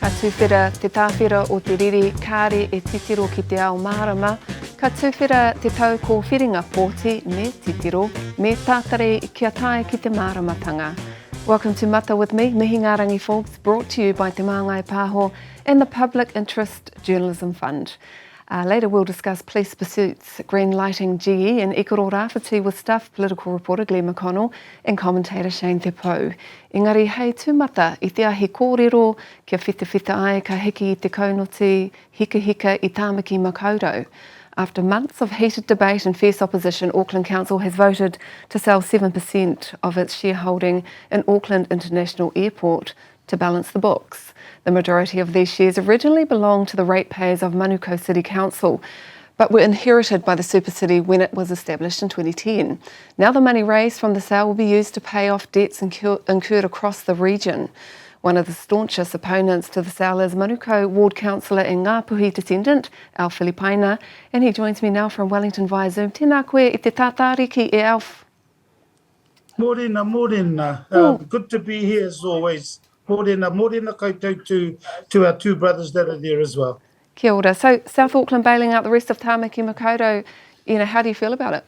Ka tuwhera te tāwhera o te riri, kāre e titiro ki te ao marama. Ka tuwhera te tau ko whiringa pōti me titiro, me tātare kia tae ki te maramatanga. Welcome to Mata with me, Mihingarangi Forbes, brought to you by Te Māngai Pāho and the Public Interest Journalism Fund. Later we'll discuss police pursuits, green lighting GE and Electoral rāwhiti with staff political reporter Glenn McConnell and commentator Shane Te Pou. Engari, hei tūmata i te ahi kōrero, kia whita ai ka hiki i te kaunoti, hika i tāmaki makaurau. After months of heated debate and fierce opposition, Auckland Council has voted to sell 7% of its shareholding in Auckland International Airport to balance the books. The majority of these shares originally belonged to the ratepayers of Manukau City Council, but were inherited by the super city when it was established in 2010. Now the money raised from the sale will be used to pay off debts incurred across the region. One of the staunchest opponents to the sale is Manukau Ward Councillor and Ngāpuhi descendant, Alf Filipaina, and he joins me now from Wellington via Zoom. Tēnā koe i te tātariki e Alf. Morena. Good to be here as always. Morena koutou to our two brothers that are there as well. Kia ora. So South Auckland bailing out the rest of Tāmaki Makaurau, how do you feel about it?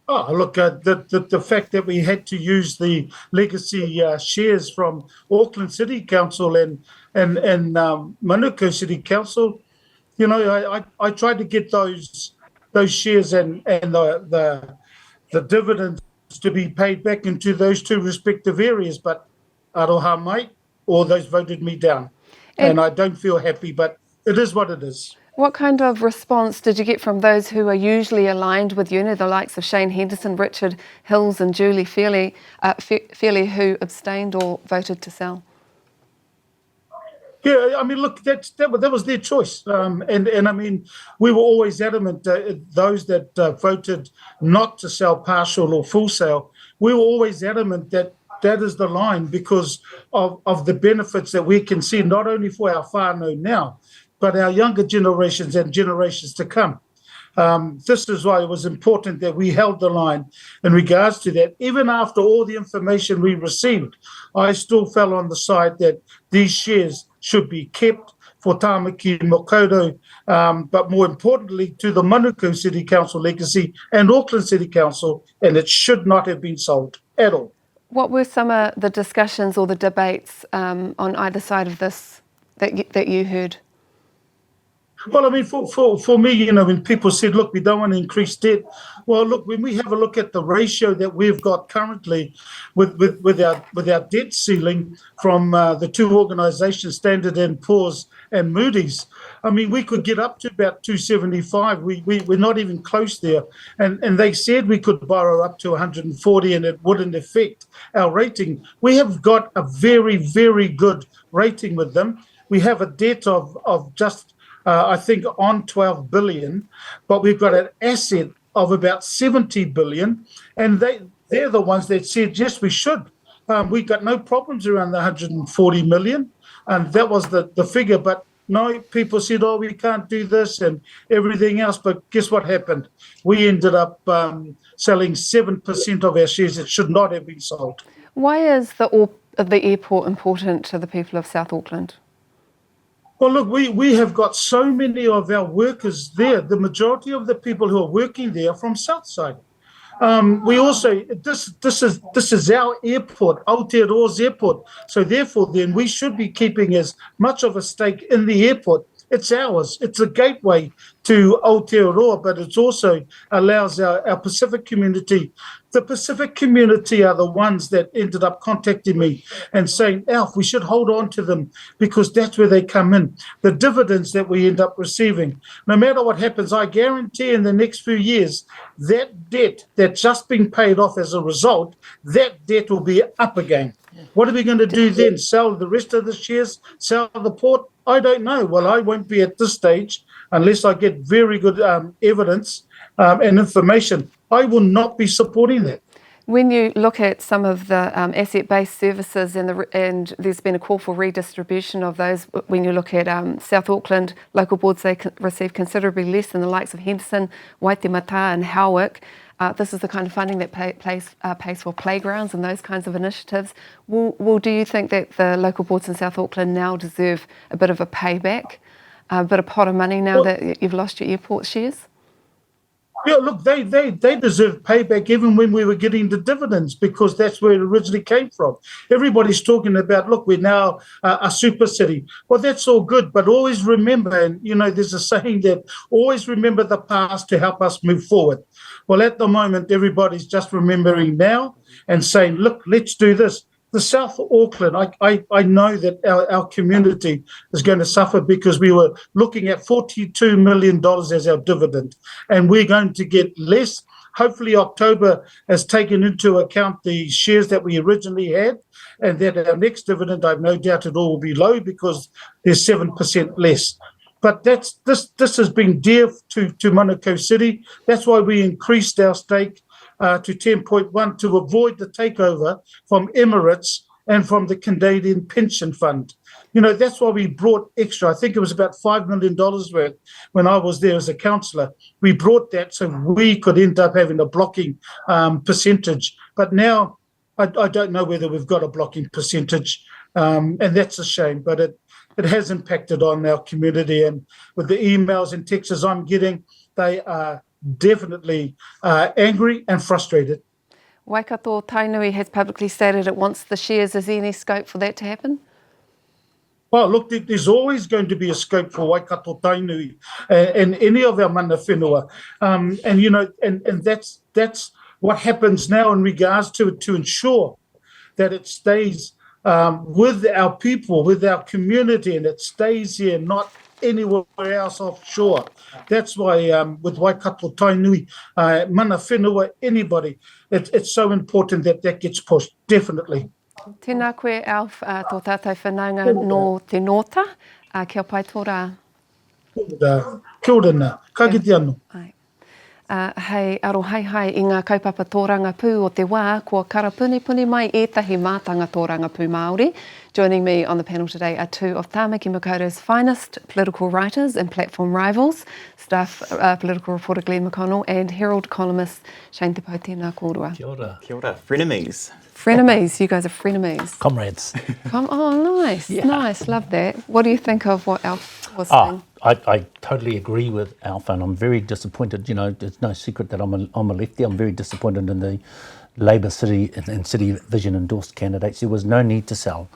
Oh, look, the fact that we had to use the legacy shares from Auckland City Council and Manukau City Council, I tried to get those shares and the dividends to be paid back into those two respective areas, but aroha mai, or those voted me down. And I don't feel happy, but it is what it is. What kind of response did you get from those who are usually aligned with you, the likes of Shane Henderson, Richard Hills and Julie Fairley, who abstained or voted to sell? Yeah, I mean, look, that was their choice. And I mean, we were always adamant, those that voted not to sell partial or full sale, we were always adamant that is the line because of the benefits that we can see, not only for our whānau now, but our younger generations and generations to come. This is why it was important that we held the line in regards to that. Even after all the information we received, I still fell on the side that these shares should be kept for Tāmaki Makaurau, but more importantly to the Manukau City Council legacy and Auckland City Council, and it should not have been sold at all. What were some of the discussions or the debates on either side of this that you heard? Well, I mean, for me, when people said, look, we don't want to increase debt. Well, look, when we have a look at the ratio that we've got currently with our debt ceiling from the two organisations, Standard & Poor's and Moody's, I mean, we could get up to about 275. We're not even close there. And they said we could borrow up to 140 and it wouldn't affect our rating. We have got a very, very good rating with them. We have a debt of just I think on 12 billion, but we've got an asset of about 70 billion, and they're the ones that said, yes, we should. We got no problems around the 140 million, and that was the figure, but no, people said, oh, we can't do this and everything else, but guess what happened? We ended up selling 7% of our shares that should not have been sold. Why is the airport important to the people of South Auckland? Well, look, we have got so many of our workers there. The majority of the people who are working there are from Southside. We also, this is our airport, Aotearoa's airport. So therefore, then we should be keeping as much of a stake in the airport. It's ours. It's a gateway to Aotearoa, but it also allows our Pacific community. The Pacific community are the ones that ended up contacting me and saying, Alf, we should hold on to them because that's where they come in. The dividends that we end up receiving. No matter what happens, I guarantee in the next few years, that debt that's just been paid off as a result, that debt will be up again. What are we going to do then? Sell the rest of the shares? Sell the port? I don't know. Well, I won't be at this stage unless I get very good evidence and information. I will not be supporting that. When you look at some of the asset-based services and there's been a call for redistribution of those, when you look at South Auckland, local boards, they receive considerably less than the likes of Henderson, Waitemata and Howick. This is the kind of funding that pays for playgrounds and those kinds of initiatives. Do you think that the local boards in South Auckland now deserve a bit of a payback, a bit of pot of money now that you've lost your airport shares? Yeah, look, they deserve payback even when we were getting the dividends, because that's where it originally came from. Everybody's talking about, look, we're now a super city. Well, that's all good, but always remember, and there's a saying that always remember the past to help us move forward. Well, at the moment, everybody's just remembering now and saying, look, let's do this. The South Auckland, I know that our community is going to suffer because we were looking at $42 million as our dividend, and we're going to get less. Hopefully October has taken into account the shares that we originally had, and that our next dividend, I've no doubt it all will be low because there's 7% less. But this has been dear to Manukau City. That's why we increased our stake to 10.1 to avoid the takeover from Emirates and from the Canadian Pension Fund. That's why we brought extra. I think it was about $5 million worth when I was there as a councillor. We brought that so we could end up having a blocking percentage. But now I don't know whether we've got a blocking percentage, and that's a shame. But it has impacted on our community, and with the emails and texts I'm getting, they are definitely angry and frustrated. Waikato Tainui has publicly stated it wants the shares. Is there any scope for that to happen? Well, look, there's always going to be a scope for Waikato Tainui and any of our mana whenua. And that's what happens now in regards to ensure that it stays with our people, with our community, and it stays here, not anywhere else offshore. That's why with Waikato Tainui, mana whenua, anybody, it's so important that gets pushed, definitely. Tēnā koe, Alf, tō tātou whanaunga no te nota, kia pai tō rā. Kia ora nā, ka kite anō. Hei, aro hai i ngā kaupapa tōranga pū o te wā, kua karapuni mai ētahi mātanga tōranga pū Māori. Joining me on the panel today are two of Tāmaki Makoto's finest political writers and platform rivals, staff political reporter Glenn McConnell and Herald columnist Shane Te Pau. Tēnā kōrua. Kia ora. Kia ora. Frenemies. Frenemies, you guys are frenemies. Comrades. Oh, nice, nice, love that. What do you think of what Alf was saying? I totally agree with Alf, and I'm very disappointed. It's no secret that I'm a lefty. I'm very disappointed in the Labour City and City Vision endorsed candidates. There was no need to sell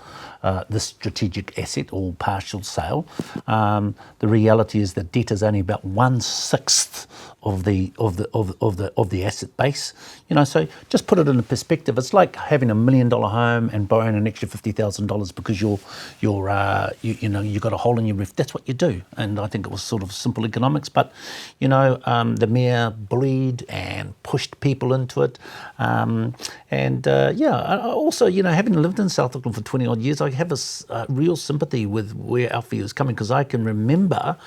this strategic asset or partial sale. The reality is that debt is only about 1/6 of the asset base. So just put it in perspective. It's like having $1 million home and borrowing an extra $50,000 because you got a hole in your roof. That's what you do. And I think it was sort of simple economics. But the mayor bullied and pushed people into it. Also, having lived in South Auckland for 20 odd years, I have a real sympathy with where Alfie is coming, because I can remember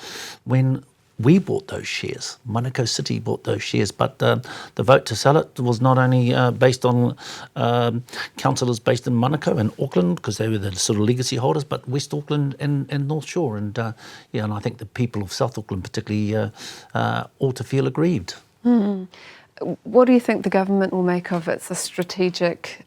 when we bought those shares. Manukau City bought those shares, but the vote to sell it was not only based on councillors based in Manukau and Auckland, because they were the sort of legacy holders, but West Auckland and North Shore. And and I think the people of South Auckland particularly ought to feel aggrieved. What do you think the government will make of it? It's a strategic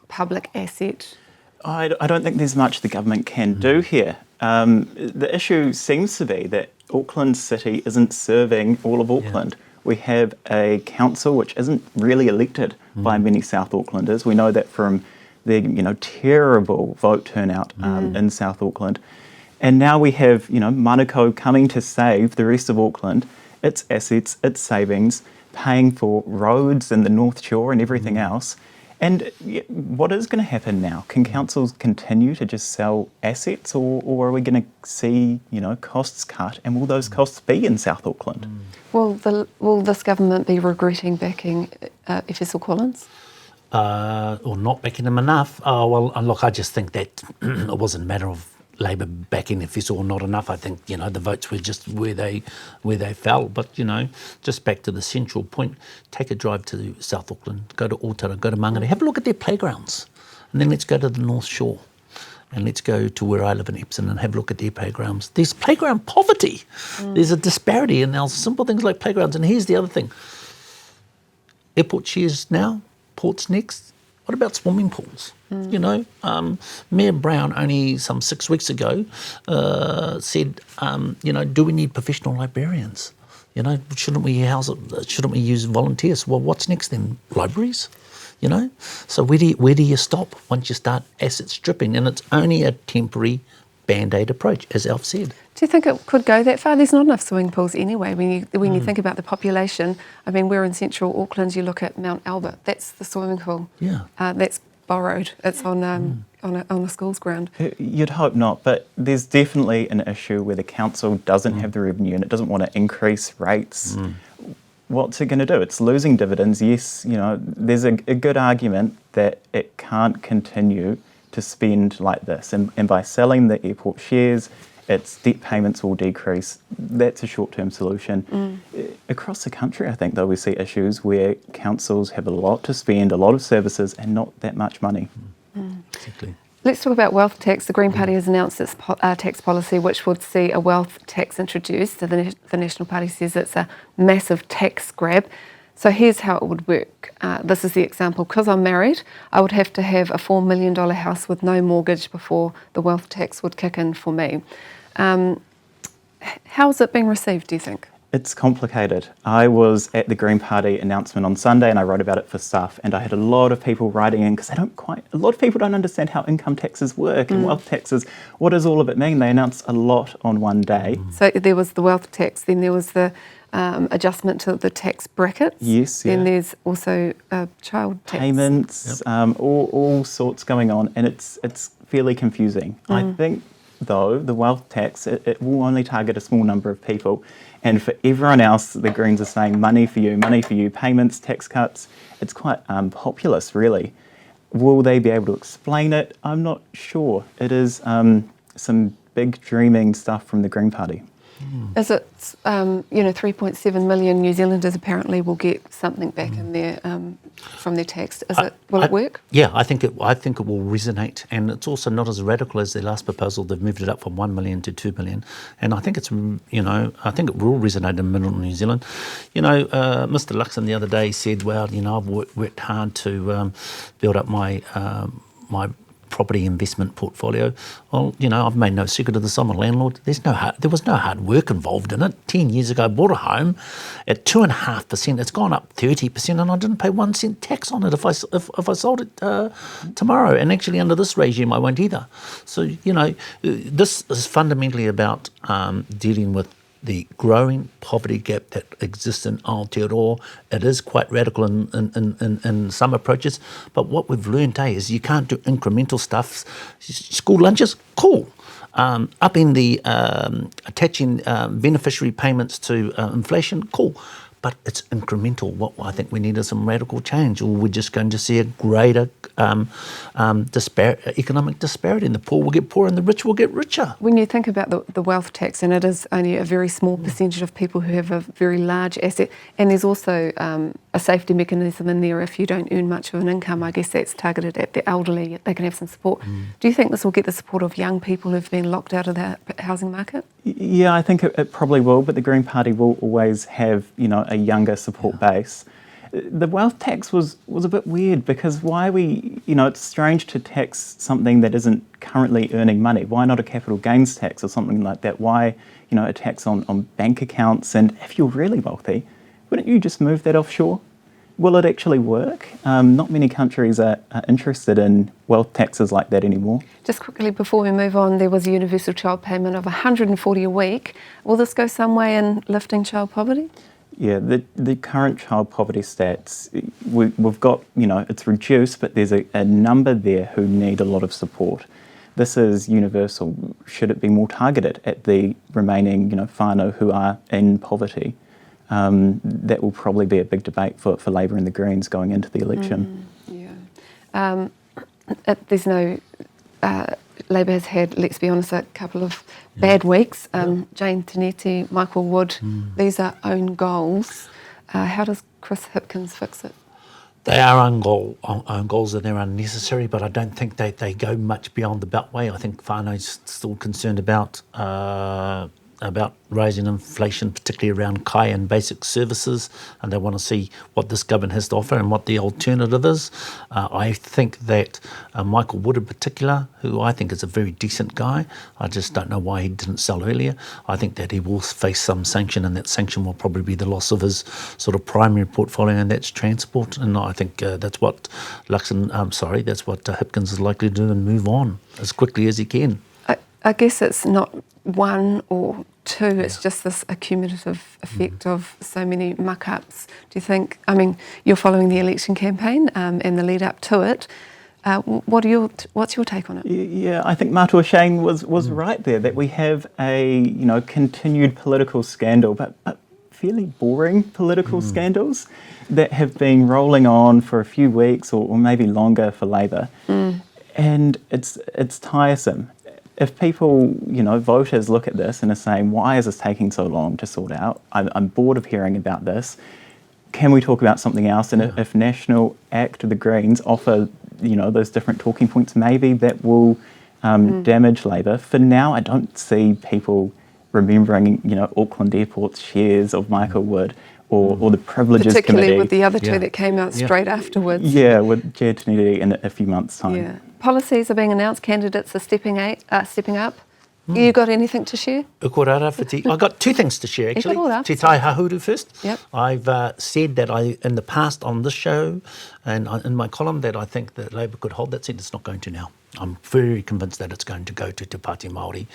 public asset. I don't think there's much the government can do here. The issue seems to be that Auckland City isn't serving all of Auckland. Yeah. We have a council which isn't really elected by many South Aucklanders. We know that from the terrible vote turnout in South Auckland. And now we have Manukau coming to save the rest of Auckland, its assets, its savings, paying for roads in the North Shore and everything else. And what is going to happen now? Can councils continue to just sell assets, or are we going to see, costs cut, and will those costs be in South Auckland? Will this government be regretting backing Efessel Collins? Or not backing him enough? Look, I just think that it wasn't a matter of Labour backing Efessel or not enough. I think the votes were just where they fell. But just back to the central point, take a drive to South Auckland, go to Otara, go to Māngai, have a look at their playgrounds, and then let's go to the North Shore, and let's go to where I live in Epsom and have a look at their playgrounds. There's playground poverty. There's a disparity in our simple things like playgrounds. And here's the other thing: airport shares now, ports next. What about swimming pools? You know, Mayor Brown only some 6 weeks ago said, you know, do we need professional librarians? You know, shouldn't we use volunteers? Well, what's next then? Libraries? You know? So where do you stop once you start asset stripping? And it's only a temporary Band-Aid approach, as Alf said. Do you think it could go that far? There's not enough swimming pools anyway. When you think about the population, I mean, we're in central Auckland. You look at Mount Albert. That's the swimming pool. Yeah. That's borrowed. It's on a school's ground. You'd hope not, but there's definitely an issue where the council doesn't have the revenue and it doesn't want to increase rates. What's it going to do? It's losing dividends. Yes, you know, there's a good argument that it can't continue to spend like this, and by selling the airport shares, its debt payments will decrease. That's a short-term solution. Across the country, I think, though, we see issues where councils have a lot to spend, a lot of services, and not that much money. Exactly. Let's talk about wealth tax. The Green Party has announced its tax policy, which would see a wealth tax introduced. The National Party says it's a massive tax grab. So here's how it would work. This is the example. Because I'm married, I would have to have a $4 million house with no mortgage before the wealth tax would kick in for me. How's it being received, do you think? It's complicated. I was at the Green Party announcement on Sunday and I wrote about it for Stuff, and I had a lot of people writing in because a lot of people don't understand how income taxes work and wealth taxes. What does all of it mean? They announced a lot on one day. So there was the wealth tax, then there was the adjustment to the tax brackets. Yes, yeah. Then there's also child tax. Payments, all sorts going on, and it's fairly confusing. I think, though, the wealth tax, it will only target a small number of people. And for everyone else, the Greens are saying money for you, payments, tax cuts. It's quite populist, really. Will they be able to explain it? I'm not sure. It is some big dreaming stuff from the Green Party. Is it, 3.7 million New Zealanders apparently will get something back in their from their tax. Will it work? Yeah, I think it will resonate, and it's also not as radical as their last proposal. They've moved it up from 1 million to 2 million, and I think I think it will resonate in middle New Zealand. You know, Mr. Luxon the other day said, "Well, you know, I've worked hard to build up my my property investment portfolio." Well, you know, I've made no secret of this. I'm a landlord. There was no hard work involved in it. 10 years ago, I bought a home at 2.5%. It's gone up 30%, and I didn't pay 1 cent tax on it if I sold it tomorrow. And actually, under this regime, I won't either. So, you know, this is fundamentally about dealing with the growing poverty gap that exists in Aotearoa. It is quite radical in some approaches, but what we've learned is you can't do incremental stuff. School lunches, cool. Up in the attaching beneficiary payments to inflation, cool. But it's incremental. What I think we need is some radical change, or we're just going to see a greater economic disparity, and the poor will get poorer and the rich will get richer. When you think about the wealth tax, and it is only a very small percentage of people who have a very large asset, and there's also a safety mechanism in there if you don't earn much of an income. I guess that's targeted at the elderly. They can have some support. Do you think this will get the support of young people who've been locked out of the housing market? Yeah, I think it probably will, but the Green Party will always have, you know, a younger support base. The wealth tax was a bit weird because it's strange to tax something that isn't currently earning money. Why not a capital gains tax or something like that? Why, a tax on bank accounts? And if you're really wealthy, wouldn't you just move that offshore? Will it actually work? Not many countries are interested in wealth taxes like that anymore. Just quickly before we move on, there was a universal child payment of $140 a week. Will this go some way in lifting child poverty? Yeah, the current child poverty stats, we've got, it's reduced, but there's a number there who need a lot of support. This is universal. Should it be more targeted at the remaining, whānau who are in poverty? That will probably be a big debate for Labour and the Greens going into the election. There's no... Labour has had, let's be honest, a couple of bad weeks. Jane Tineti, Michael Wood, these are own goals. How does Chris Hipkins fix it? They are own goals and they're unnecessary, but I don't think they go much beyond the beltway. I think whānau's still concerned about about raising inflation, particularly around kai and basic services, and they want to see what this government has to offer and what the alternative is. I think that Michael Wood in particular, who I think is a very decent guy, I just don't know why he didn't sell earlier. I think that he will face some sanction, and that sanction will probably be the loss of his sort of primary portfolio, and that's transport. And I think that's what that's what Hipkins is likely to do and move on as quickly as he can. I guess it's not one or two, it's just this accumulative effect of so many muck-ups. Do you think, I mean, you're following the election campaign and the lead up to it. What's your take on it? Yeah, I think Matua Shane was right there, that we have a continued political scandal, but fairly boring political scandals that have been rolling on for a few weeks or maybe longer for Labour. And it's tiresome. If people, voters look at this and are saying, why is this taking so long to sort out? I'm bored of hearing about this. Can we talk about something else? And if National Act, the Greens, offer, those different talking points, maybe that will damage Labour. For now, I don't see people remembering, Auckland Airport's shares of Michael Wood or the Privileges Committee. Particularly with the other two that came out straight afterwards. Yeah, with Jared Taniti in a few months' time. Yeah. Policies are being announced, candidates are stepping up. You got anything to share? I've got two things to share, actually. Te Tai Hahuru first. Yep. I've said that in the past on this show and in my column that I think that Labour could hold that seat. It's not going to now. I'm very convinced that it's going to go to Te Pāti Māori.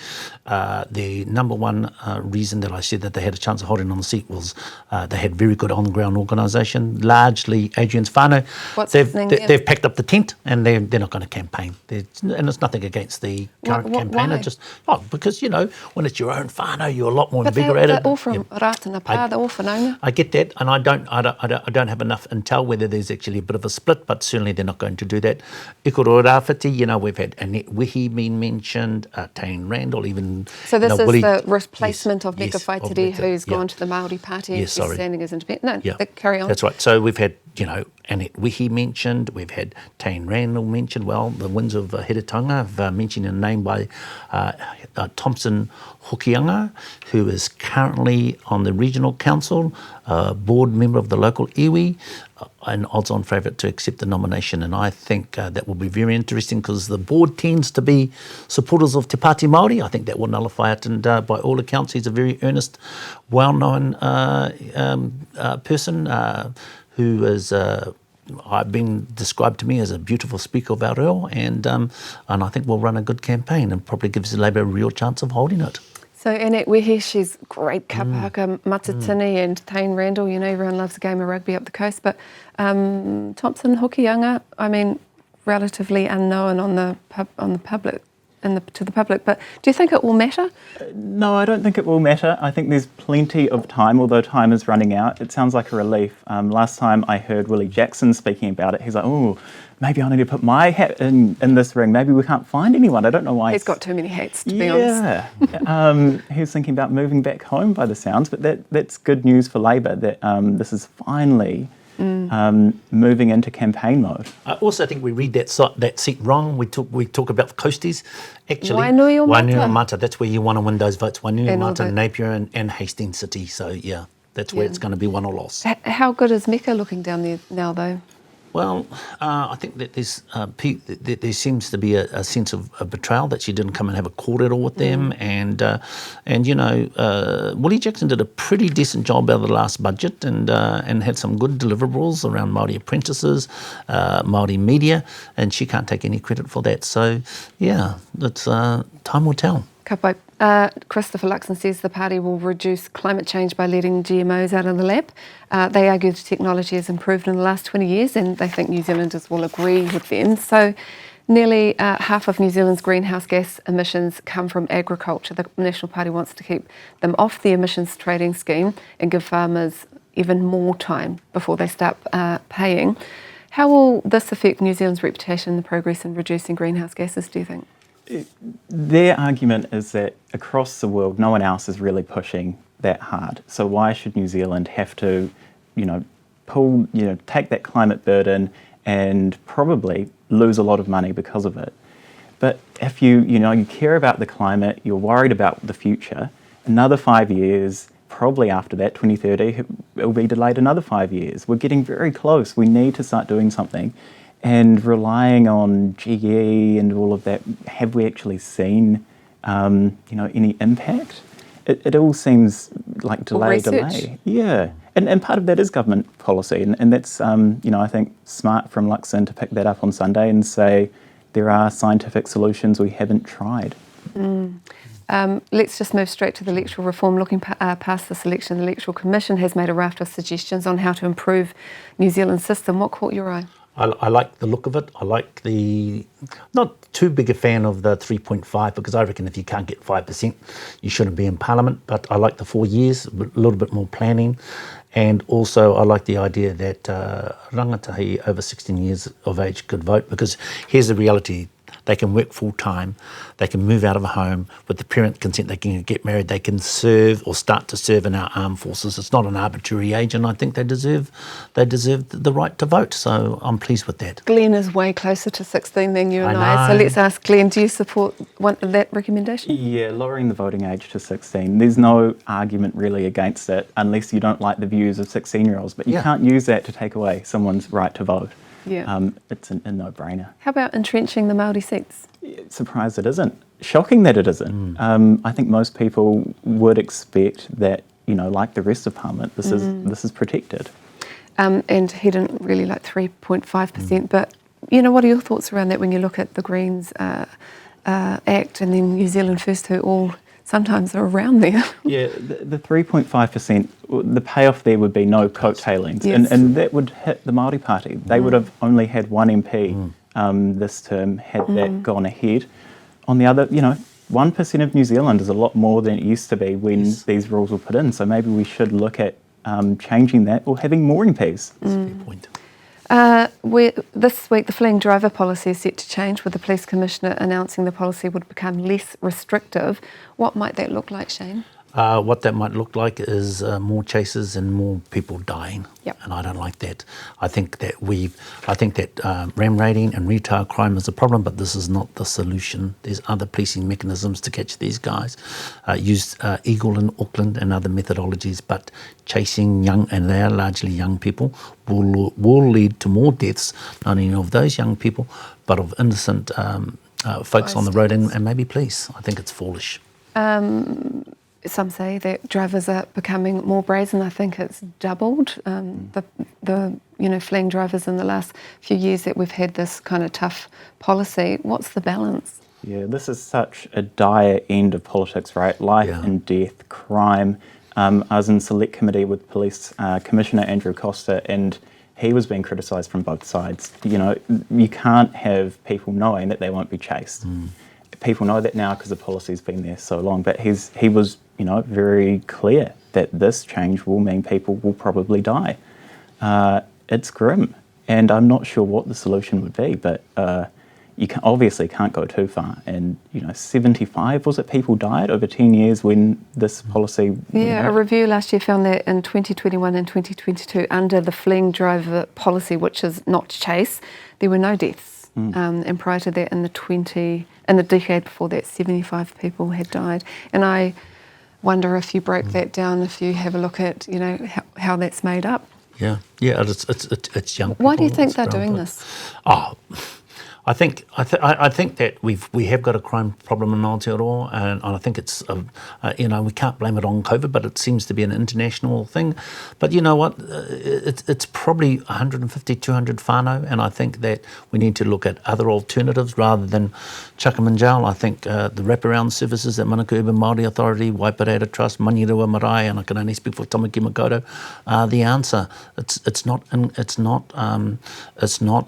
The number one reason that I said that they had a chance of holding on the seat was they had very good on-the-ground organisation, largely Adrian's whānau. They've packed up the tent and they're not going to campaign. And it's nothing against the current campaigner. Why? Because, when it's your own whānau, you're a lot more invigorated. They're all from Rātana Pā, they're all whanaunga. I get that, and I don't have enough intel whether there's actually a bit of a split, but certainly they're not going to do that. Ikoro Rāwhiti, we've had Annette Wehi being mentioned, Tane Randall, even... So this is the replacement of Meka Whaitiri, who's gone to the Māori Party and she's standing as independent. No, carry on. That's right. So we've had, Annette Wehi mentioned, we've had Tane Randall mentioned, the winds of Heretanga have mentioned a name by Thompson Hokianga, who is currently on the regional council, board member of the local iwi, an odds-on favourite to accept the nomination. And I think that will be very interesting because the board tends to be supporters of Te Pāti Māori. I think that will nullify it. And by all accounts, he's a very earnest, well-known person who is... I've been described to me as a beautiful speaker of our reo, and I think we'll run a good campaign and probably gives Labour a real chance of holding it. So Annette Wehi, she's great kapahaka matatini, and Tane Randall, everyone loves a game of rugby up the coast, but Thompson Hokianga, relatively unknown on the public. To the public, but do you think it will matter? No, I don't think it will matter. I think there's plenty of time, although time is running out. It sounds like a relief. Last time I heard Willie Jackson speaking about it, he's like, oh, maybe I need to put my hat in this ring. Maybe we can't find anyone. I don't know why. He's got too many hats, to be honest. Yeah. He was thinking about moving back home by the sounds, but that's good news for Labour, that this is finally... moving into campaign mode. I also think we read that seat wrong. We talk about the coasties. Actually, Wainuiomata. Wainuiomata, that's where you want to win those votes. Wainuiomata, Napier and Hastings City. So, yeah, that's where it's going to be won or lost. How good is Meka looking down there now, though? Well, I think that there seems to be a sense of betrayal that she didn't come and have a kōrero with them, and Willie Jackson did a pretty decent job out of the last budget, and had some good deliverables around Māori apprentices, Māori media, and she can't take any credit for that. So, yeah, it's time will tell. Ka pai. Christopher Luxon says the party will reduce climate change by letting GMOs out of the lab. They argue the technology has improved in the last 20 years and they think New Zealanders will agree with them. So nearly half of New Zealand's greenhouse gas emissions come from agriculture. The National Party wants to keep them off the emissions trading scheme and give farmers even more time before they start paying. How will this affect New Zealand's reputation and the progress in reducing greenhouse gases, do you think? Their argument is that across the world, no one else is really pushing that hard. So why should New Zealand have to, take that climate burden and probably lose a lot of money because of it? But if you care about the climate, you're worried about the future, another 5 years. Probably after that, 2030, it will be delayed another 5 years. We're getting very close. We need to start doing something. And relying on GE and all of that, have we actually seen, any impact? It all seems like delay. Yeah. And part of that is government policy. And that's, I think, smart from Luxon to pick that up on Sunday and say there are scientific solutions we haven't tried. Let's just move straight to the electoral reform. Looking past this election, the Electoral Commission has made a raft of suggestions on how to improve New Zealand's system. What caught your eye? I like the look of it. I like not too big a fan of the 3.5 because I reckon if you can't get 5%, you shouldn't be in Parliament. But I like the 4 years, a little bit more planning. And also I like the idea that rangatahi over 16 years of age could vote, because here's the reality. They can work full time, they can move out of a home with the parent consent, they can get married, they can serve or start to serve in our armed forces. It's not an arbitrary age, and I think they deserve the right to vote. So I'm pleased with that. Glenn is way closer to 16 than you and I. So let's ask Glenn, do you support that recommendation? Yeah, lowering the voting age to 16. There's no argument really against it unless you don't like the views of 16-year-olds, but you can't use that to take away someone's right to vote. Yeah. It's a no-brainer. How about entrenching the Māori seats? Surprised it isn't. Shocking that it isn't. I think most people would expect that, like the rest of Parliament, this is protected. And he didn't really like 3.5%. But, what are your thoughts around that when you look at the Greens Act and then New Zealand First, who all sometimes are around there? Yeah, the 3.5%, the payoff there would be no coattailings, Yes. and that would hit the Māori Party. They would have only had one MP this term had that gone ahead. On the other, 1% of New Zealand is a lot more than it used to be when these rules were put in, so maybe we should look at changing that or having more MPs. That's a fair point. This week, the fleeing driver policy is set to change, with the Police Commissioner announcing the policy would become less restrictive. What might that look like, Shane? What that might look like is more chases and more people dying. Yep. And I don't like that. I think that ram raiding and retail crime is a problem, but this is not the solution. There's other policing mechanisms to catch these guys. Use Eagle in Auckland and other methodologies, but chasing young, and they are largely young people, will lead to more deaths, not only of those young people, but of innocent folks on the road and maybe police. I think it's foolish. Some say that drivers are becoming more brazen. I think it's doubled. The fleeing drivers in the last few years that we've had this kind of tough policy. What's the balance? Yeah, this is such a dire end of politics, right? Life and death, crime. I was in select committee with Police Commissioner Andrew Costa, and he was being criticised from both sides. You can't have people knowing that they won't be chased. People know that now because the policy's been there so long, but he was very clear that this change will mean people will probably die. It's grim, and I'm not sure what the solution would be, but you obviously can't go too far. And 75 people died over 10 years when this policy. Yeah, a review last year found that in 2021 and 2022, under the fleeing driver policy, which is not chase, there were no deaths. And prior to that, in the decade before that, 75 people had died. And I wonder if you break that down, if you have a look at how that's made up. Yeah, it's young people. Why do you think they're doing this? I think that we have got a crime problem in Aotearoa, and I think it's we can't blame it on COVID, but it seems to be an international thing. But you know what? It's probably 150, 200 whānau, and I think that we need to look at other alternatives rather than chuck them in jail. I think the wraparound services that Manukau Urban Māori Authority, Waipareta Trust, Manirua Marae, and I can only speak for Tamaki Makaurau, are the answer. It's not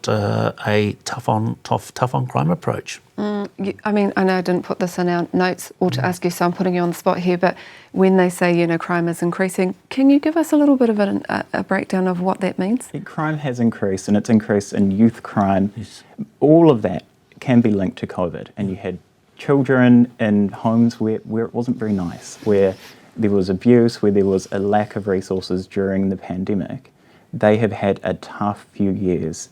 a tough on crime approach. I know I didn't put this in our notes or to ask you, so I'm putting you on the spot here, but when they say, crime is increasing, can you give us a little bit of a breakdown of what that means? Crime has increased, and it's increased in youth crime. Yes. All of that can be linked to COVID, and you had children in homes where it wasn't very nice, where there was abuse, where there was a lack of resources during the pandemic. They have had a tough few years,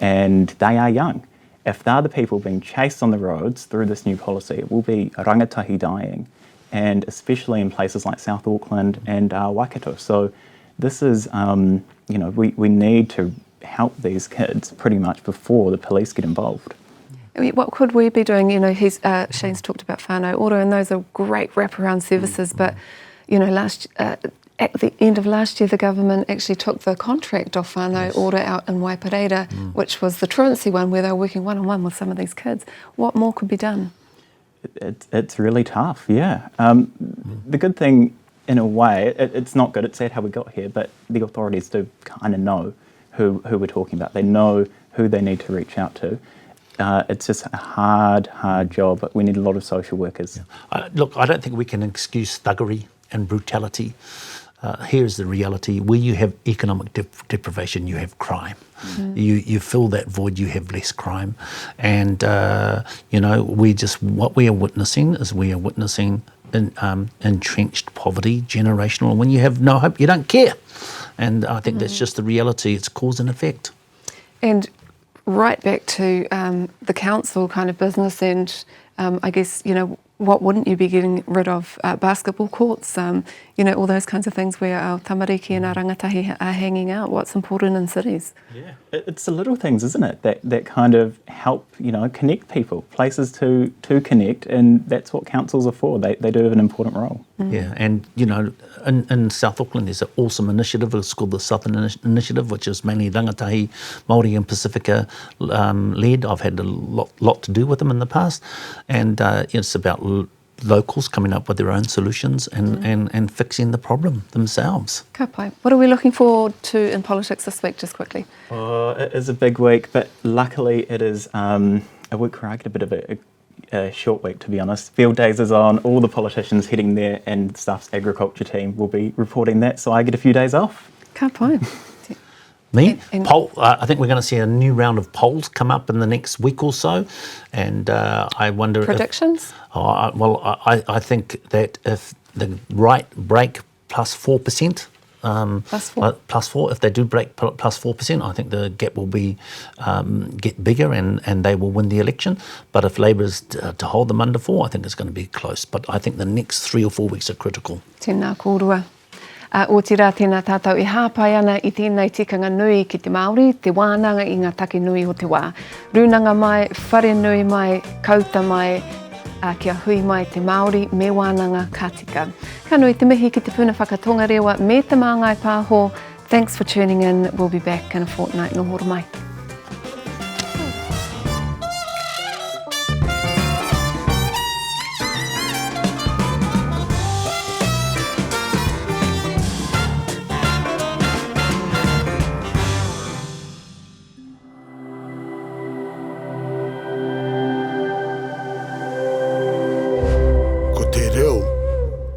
and they are young. If they're the people being chased on the roads through this new policy, it will be rangatahi dying. and especially in places like South Auckland and Waikato. So this is, we need to help these kids pretty much before the police get involved. I mean, what could we be doing? Shane's talked about whānau ora, and those are great wraparound services, but, at the end of last year, the government actually took the contract off whānau ora out in Waipareira, which was the truancy one, where they were working one-on-one with some of these kids. What more could be done? It's really tough, yeah. The good thing, in a way, it's not good, it's sad how we got here, but the authorities do kind of know who we're talking about. They know who they need to reach out to. It's just a hard job. We need a lot of social workers. Yeah. Look, I don't think we can excuse thuggery and brutality. Here's the reality: where you have economic deprivation, you have crime. You fill that void, you have less crime. And what we are witnessing is entrenched poverty, generational. When you have no hope, you don't care. And I think that's just the reality. It's cause and effect. And right back to the council kind of business, and I guess, what wouldn't you be getting rid of? Basketball courts, all those kinds of things where our tamariki and our rangatahi are hanging out. What's important in cities? Yeah, it's the little things, isn't it, that kind of help, connect people, places to connect, and that's what councils are for. They do have an important role. Yeah, and, in South Auckland there's an awesome initiative. It's called the Southern Initiative, which is mainly rangatahi, Māori and Pacifica led. I've had a lot to do with them in the past, and it's about locals coming up with their own solutions and fixing the problem themselves. Ka pai. What are we looking forward to in politics this week, just quickly? It is a big week, but luckily it is a week where I get a bit of a short week, to be honest. Field days is on, all the politicians heading there, and Staff's agriculture team will be reporting that, so I get a few days off. Ka pai. Me? I think we're going to see a new round of polls come up in the next week or so, and I wonder predictions? I think that if the right break plus 4%, plus 4, if they do break plus 4%, I think the gap will be get bigger and they will win the election. But if Labour is to hold them under 4, I think it's going to be close. But I think the next 3 or 4 weeks are critical. Tēnā kōrua. O tira tēnā tātou hāpai ana I tēnei tikanga nui ki te Māori, te wānanga I ngā take nui o te wā. Runanga mai, whare nui mai, kauta mai, kia hui mai te Māori me wānanga ka tika. Ka nui te mihi ki te puna whakatonga rewa me te Māngai Pāho. Thanks for tuning in. We'll be back in a fortnight. Nō horo mai.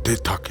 Te take